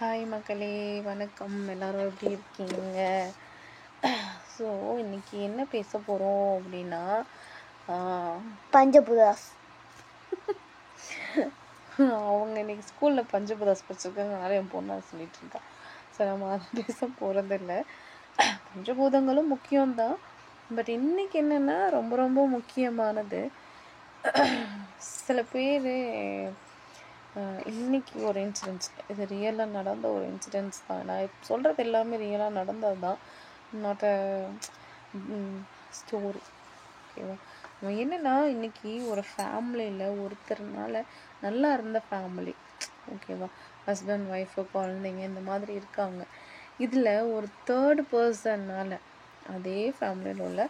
Hi மக்களே, வணக்கம். எல்லோரும் எப்படி இருக்கீங்க? ஸோ இன்றைக்கி என்ன பேச போகிறோம் அப்படின்னா பஞ்சபுதாஸ். அவங்க இன்றைக்கி ஸ்கூலில் பஞ்சபுதாஸ் படிச்சிருக்காங்க. என் பொண்ணு சொல்லிட்டு இருக்கா. ஸோ நம்ம அதை பேச போகிறதில்ல. பஞ்சபூதங்களும் முக்கியம்தான். பட் இன்றைக்கி என்னென்னா ரொம்ப ரொம்ப முக்கியமானது. சில பேர் இன்றைக்கி ஒரு இன்சிடென்ட்ஸ், இது ரியலாக நடந்த ஒரு இன்சிடென்ட்ஸ் தான். நான் சொல்கிறது எல்லாமே ரியலாக நடந்தது தான், நாட் அ ஸ்டோரி. ஓகேவா? நம்ம என்னென்னா இன்றைக்கி ஒரு ஃபேமிலியில் ஒருத்தர்னால நல்லா இருந்த ஃபேமிலி, ஓகேவா, ஹஸ்பண்ட் ஒய்ஃபு குழந்தைங்க இந்த மாதிரி இருக்காங்க. இதில் ஒரு தேர்டு பர்சன்னால், அதே ஃபேமிலியில் உள்ள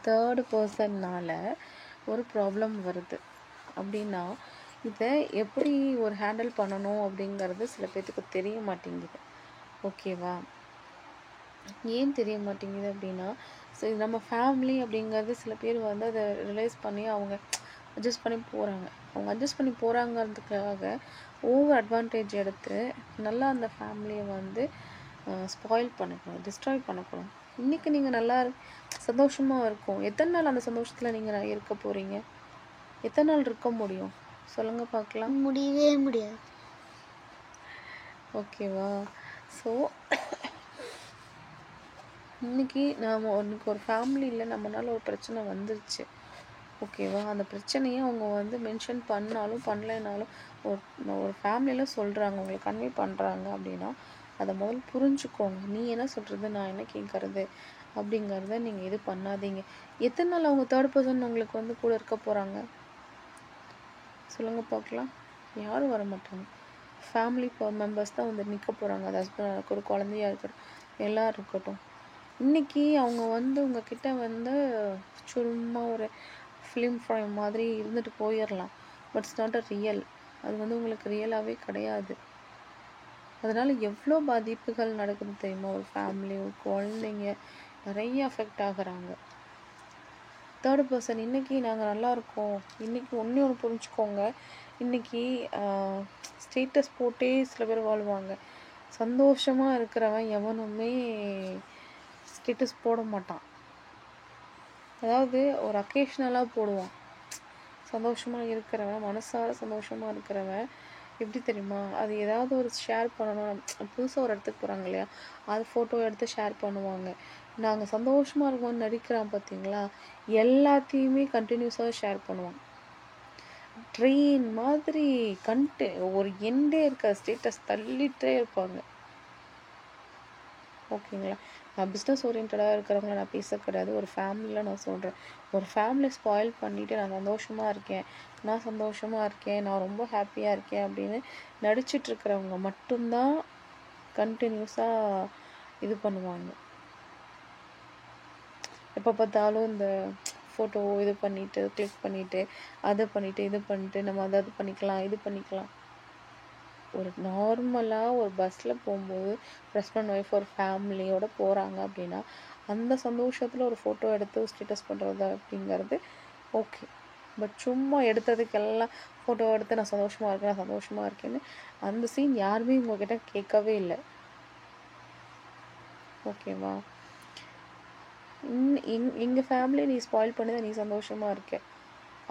தேர்டு பர்சன்னால் ஒரு ப்ராப்ளம் வருது அப்படின்னா இதை எப்படி ஒரு ஹேண்டில் பண்ணணும் அப்படிங்கிறது சில பேர்த்துக்கு தெரிய மாட்டேங்குது. ஓகேவா? ஏன் தெரிய மாட்டேங்குது அப்படின்னா, ஸோ நம்ம ஃபேமிலி அப்படிங்கிறது சில பேர் வந்து அதை ரிலைஸ் பண்ணி அவங்க அட்ஜஸ்ட் பண்ணி போகிறாங்க. அவங்க அட்ஜஸ்ட் பண்ணி போகிறாங்கிறதுக்காக ஓவர் அட்வான்டேஜ் எடுத்து நல்லா அந்த ஃபேமிலியை வந்து ஸ்பாயில் பண்ணக்கூடாது, டிஸ்ட்ராய் பண்ணக்கூடாது. இன்றைக்கி நீங்கள் நல்லா சந்தோஷமாக இருக்கும். எத்தனை நாள் அந்த சந்தோஷத்தில் நீங்கள் இருக்க போகிறீங்க? எத்தனை நாள் இருக்க முடியும் சொல்லுங்க பார்க்கலாம்? முடியவே முடியாது. ஓகேவா? ஸோ இன்றைக்கி ஒரு ஃபேமிலியில் நம்மளால ஒரு பிரச்சனை வந்துருச்சு. ஓகேவா? அந்த பிரச்சனையை அவங்க வந்து மென்ஷன் பண்ணாலும் பண்ணலைனாலும் ஒரு ஃபேமிலியில் சொல்கிறாங்க, உங்களை கன்வே பண்ணுறாங்க அப்படின்னா அதை முதல்ல புரிஞ்சுக்கோங்க. நீ என்ன சொல்கிறது, நான் என்ன கேட்குறது அப்படிங்கிறத நீங்கள் இது பண்ணாதீங்க. எத்தனை நாள் அவங்க தேர்ட் பர்சன் உங்களுக்கு வந்து கூட இருக்க போகிறாங்க சொல்லுங்கள் பார்க்கலாம்? யாரும் வர மாட்டாங்க. ஃபேமிலி மெம்பர்ஸ் தான் வந்து நிற்க போகிறாங்க. அது ஹஸ்பண்டாக இருக்கட்டும், குழந்தையாக இருக்கட்டும், எல்லோரும் இருக்கட்டும். இன்றைக்கி அவங்க வந்து உங்ககிட்ட வந்து சும்மா ஒரு ஃபிலிம் ஃப்ரேம் மாதிரி இருந்துட்டு போயிடலாம். But it's not a real. அது வந்து உங்களுக்கு ரியலாகவே கிடையாது. அதனால் எவ்வளோ பாதிப்புகள் நடக்குது தெரியுமா? ஒரு ஃபேமிலி, ஒரு குழந்தைங்க நிறைய அஃபெக்ட் ஆகுறாங்க. தேர்டு பர்சன் இன்றைக்கி நாங்கள் நல்லா இருக்கோம். இன்றைக்கி ஒன்று புரிஞ்சுக்கோங்க. இன்றைக்கி ஸ்டேட்டஸ் போட்டே சில பேர் வாழ்வாங்க. சந்தோஷமாக இருக்கிறவன் எவனுமே ஸ்டேட்டஸ் போட மாட்டான். அதாவது ஒரு அக்கேஷ்னலாக போடுவான். சந்தோஷமாக இருக்கிறவன், மனசார சந்தோஷமாக இருக்கிறவன் எப்படி தெரியுமா? அது ஏதாவது ஒரு ஷேர் பண்ணணும். புதுசாக ஒரு இடத்துக்கு போகிறாங்க இல்லையா, அது ஃபோட்டோ எடுத்து ஷேர் பண்ணுவாங்க. நாங்கள் சந்தோஷமாக இருக்கோம்னு நடிக்கிறான் பார்த்தீங்களா, எல்லாத்தையுமே கண்டினியூஸாக ஷேர் பண்ணுவான். ட்ரெயின் மாதிரி ஒரு எண்டே இருக்க ஸ்டேட்டஸ் தள்ளிகிட்டே இருப்பாங்க. ஓகேங்களா? நான் பிஸ்னஸ் ஓரியன்டாக இருக்கிறவங்கள நான் பேச கிடையாது. ஒரு ஃபேமிலியில் நான் சொல்கிறேன். ஒரு ஃபேமிலி ஸ்பாயில் பண்ணிவிட்டு நான் சந்தோஷமாக இருக்கேன், நான் ரொம்ப ஹாப்பியாக இருக்கேன் அப்படின்னு நடிச்சிட்ருக்கிறவங்க மட்டும்தான் கண்டினியூஸாக இது பண்ணுவாங்க. எப்போ பார்த்தாலும் இந்த ஃபோட்டோ இது பண்ணிவிட்டு கிளிக் பண்ணிவிட்டு அதை பண்ணிவிட்டு இது பண்ணிட்டு நம்ம அதை பண்ணிக்கலாம் இது பண்ணிக்கலாம். ஒரு நார்மலாக ஒரு பஸ்ஸில் போகும்போது ஹஸ்பண்ட் ஒய்ஃப் ஒரு ஃபேமிலியோடு போகிறாங்க அப்படின்னா அந்த சந்தோஷத்தில் ஒரு ஃபோட்டோ எடுத்து ஸ்டேட்டஸ் பண்ணுறது அப்படிங்கிறது ஓகே. பட் சும்மா எடுத்ததுக்கெல்லாம் ஃபோட்டோ எடுத்து நான் சந்தோஷமாக இருக்கேன்னு அந்த சீன் யாருமே உங்கள்கிட்ட கேட்கவே இல்லை. ஓகேவா? எங்கள் ஃபேமிலி நீ ஸ்பாயில் பண்ணி தான் நீ சந்தோஷமாக இருக்க.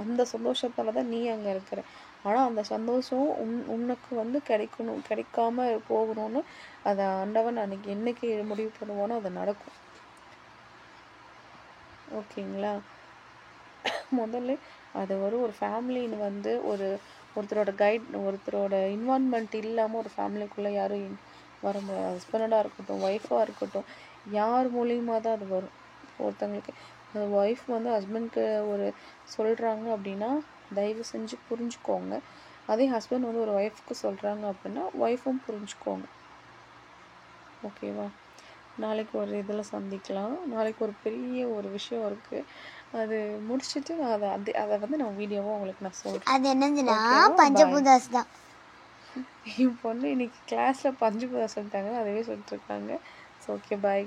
அந்த சந்தோஷத்தால் தான் நீ அங்கே இருக்கிற. ஆனால் அந்த சந்தோஷம் உனக்கு வந்து கிடைக்காம போகணும்னு அதை ஆண்டவன் அன்றைக்கி என்றைக்கு முடிவு பண்ணுவானோ அது நடக்கும். ஓகேங்களா? முதல்ல அது ஒரு ஃபேமிலின்னு வந்து ஒருத்தரோட இன்வால்மெண்ட் இல்லாமல் ஒரு ஃபேமிலிக்குள்ளே யாரும் வர முடியாது. ஹஸ்பண்டாக இருக்கட்டும், ஒய்ஃபாக இருக்கட்டும், யார் மூலியமாக தான் அது வரும். ஒருத்தவங்களுக்கு அந்த ஒய்ஃப் வந்து ஹஸ்பண்ட்க்கு ஒரு சொல்கிறாங்க அப்படின்னா தயவு செஞ்சு புரிஞ்சுக்கோங்க. அதே ஹஸ்பண்ட் வந்து ஒரு ஒய்ஃப்க்கு சொல்கிறாங்க அப்படின்னா ஒய்ஃபும் புரிஞ்சுக்கோங்க. ஓகேவா? நாளைக்கு ஒரு இதில் சந்திக்கலாம். நாளைக்கு ஒரு பெரிய ஒரு விஷயம் இருக்குது. அது முடிச்சுட்டு நான் அதை வந்து நான் வீடியோவாக உங்களுக்கு நான் சொல்கிறேன். அது என்னதுன்னா பஞ்சபூதாஸ் தான். என் பொண்ணு இன்னைக்கு கிளாஸில் பஞ்சபூதாஸ் சொல்லிட்டாங்க, அதுவே சொல்லிட்டுருக்காங்க. ஸோ ஓகே, பாய்.